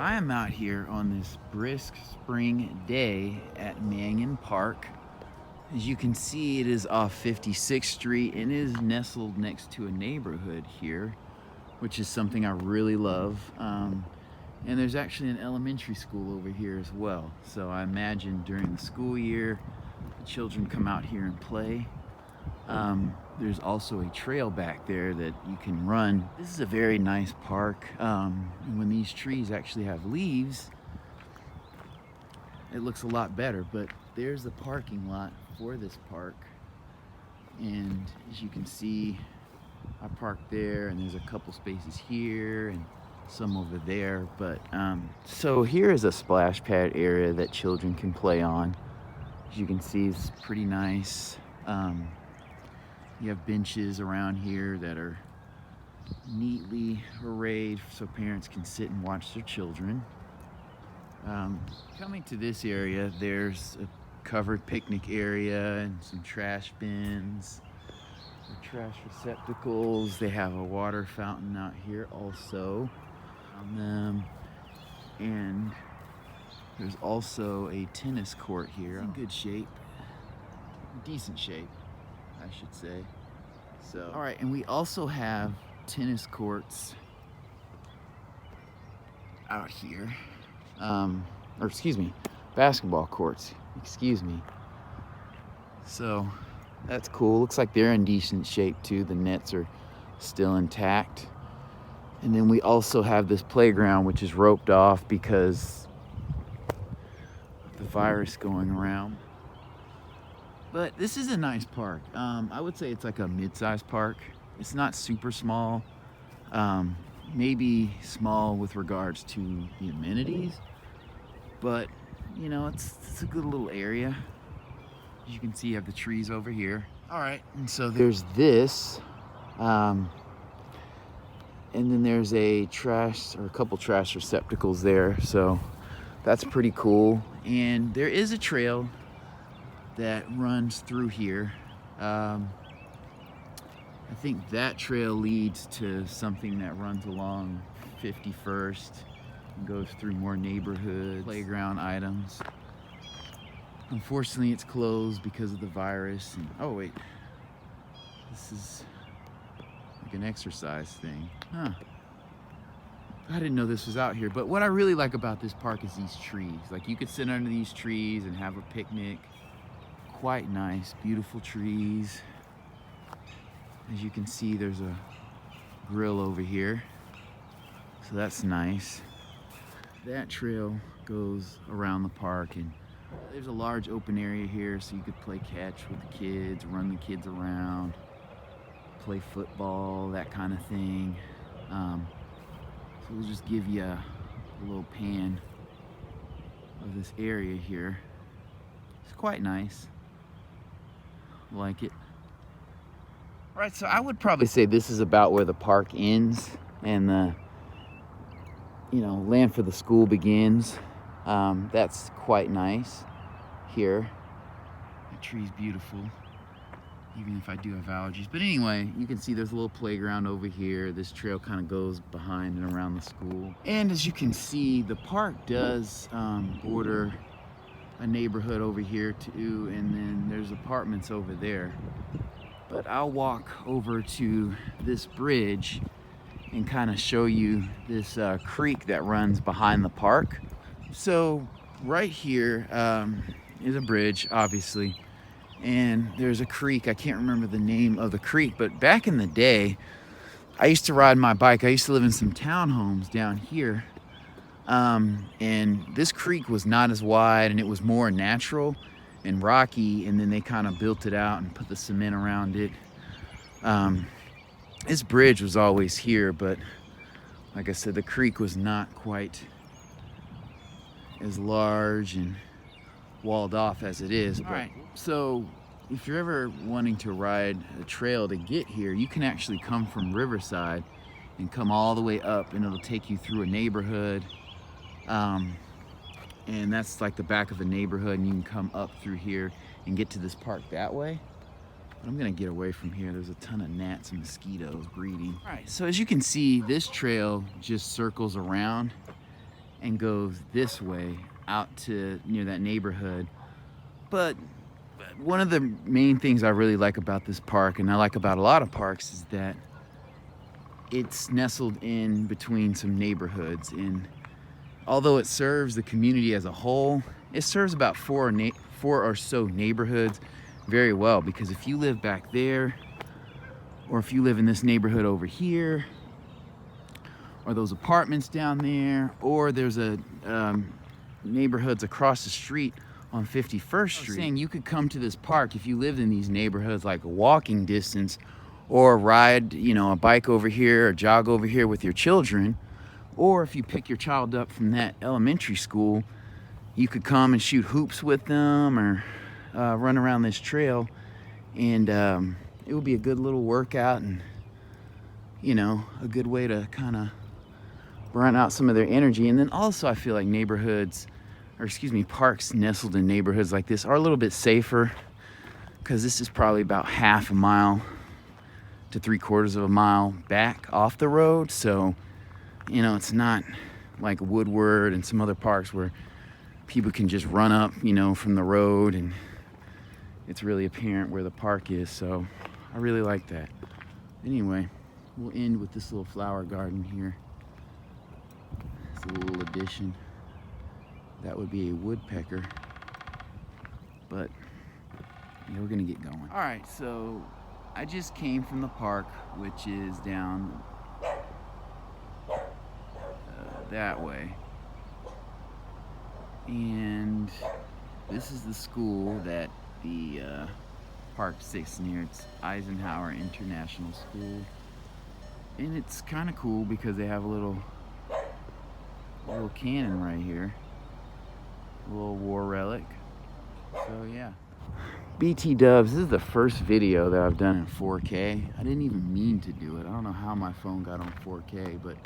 I am out here on this brisk spring day at Manion Park. As you can see, it is off 56th Street and is nestled next to a neighborhood here, which is something I really love. And there's actually an elementary school over here as well. So I imagine during the school year, the children come out here and play. There's also a trail back there that you can run. This is a very nice park. And when these trees actually have leaves, it looks a lot better. But there's the parking lot for this park. And as you can see, I parked there, and there's a couple spaces here and some over there. But so here is a splash pad area that children can play on. As you can see, it's pretty nice. You have benches around here that are neatly arrayed so parents can sit and watch their children. Coming to this area, there's a covered picnic area and some trash bins, trash receptacles. They have a water fountain out here also on them, and there's also a tennis court here. It's in good shape, decent shape, I should say. So, all right, and we also have tennis courts out here, or excuse me, basketball courts, excuse me. So that's cool. Looks like they're in decent shape too. The nets are still intact. And then we also have this playground, which is roped off because of the virus going around. But this is a nice park. I would say it's like a mid-sized park. It's not super small. Maybe small with regards to the amenities, but you know, it's a good little area. As you can see, you have the trees over here. All right, and so there's this, and then there's a trash, or a couple trash receptacles there. So that's pretty cool. And there is a trail that runs through here. I think that trail leads to something that runs along 51st and goes through more neighborhoods, playground items. Unfortunately, it's closed because of the virus. And, oh wait, this is like an exercise thing. Huh. I didn't know this was out here, but what I really like about this park is these trees. Like, you could sit under these trees and have a picnic. Quite nice, beautiful trees. As you can see, there's a grill over here, so that's nice. That trail goes around the park, and there's a large open area here, so you could play catch with the kids, run the kids around, play football, that kind of thing. So we'll just give you a little pan of this area here. It's quite nice. Like it. All right, so I would probably say this is about where the park ends and the, you know, land for the school begins. That's quite nice here. The tree's beautiful, even if I do have allergies. But anyway, you can see there's a little playground over here. This trail kind of goes behind and around the school. And as you can see, the park does border a neighborhood over here too, and then there's apartments over there. But I'll walk over to this bridge and kind of show you this creek that runs behind the park. So right here is a bridge, obviously, and there's a creek. I can't remember the name of the creek, but back in the day, I used to ride my bike. I used to live in some townhomes down here. And this creek was not as wide, and it was more natural and rocky, and then they kind of built it out and put the cement around it. This bridge was always here, but like I said, the creek was not quite as large and walled off as it is. All right, so if you're ever wanting to ride a trail to get here, you can actually come from Riverside and come all the way up, and it'll take you through a neighborhood. And that's like the back of a neighborhood, and you can come up through here and get to this park that way. But I'm gonna get away from here. There's a ton of gnats and mosquitoes breeding. All right, so as you can see, this trail just circles around, and goes this way out to near that neighborhood. But one of the main things I really like about this park, and I like about a lot of parks, is that it's nestled in between some neighborhoods. And although it serves the community as a whole, it serves about four or so neighborhoods very well, because if you live back there, or if you live in this neighborhood over here, or those apartments down there, or there's a neighborhoods across the street on 51st Street. Saying you could come to this park if you lived in these neighborhoods like a walking distance, or ride, you know, a bike over here or jog over here with your children. Or if you pick your child up from that elementary school, you could come and shoot hoops with them, or run around this trail, and it would be a good little workout, and you know, a good way to kind of burn out some of their energy. And then also I feel like parks nestled in neighborhoods like this are a little bit safer, because this is probably about half a mile to 3/4 of a mile back off the road. So, you know, it's not like Woodward and some other parks where people can just run up, you know, from the road and it's really apparent where the park is. So I really like that. Anyway, we'll end with this little flower garden here. It's a little addition. That would be a woodpecker, but yeah, we're gonna get going. All right, so I just came from the park, which is down that way, and this is the school that the park sits near. It's Eisenhower International School, and it's kind of cool because they have a little cannon right here, a little war relic. So yeah, BT Dubs, this is the first video that I've done in 4K. I didn't even mean to do it. I don't know how my phone got on 4K, but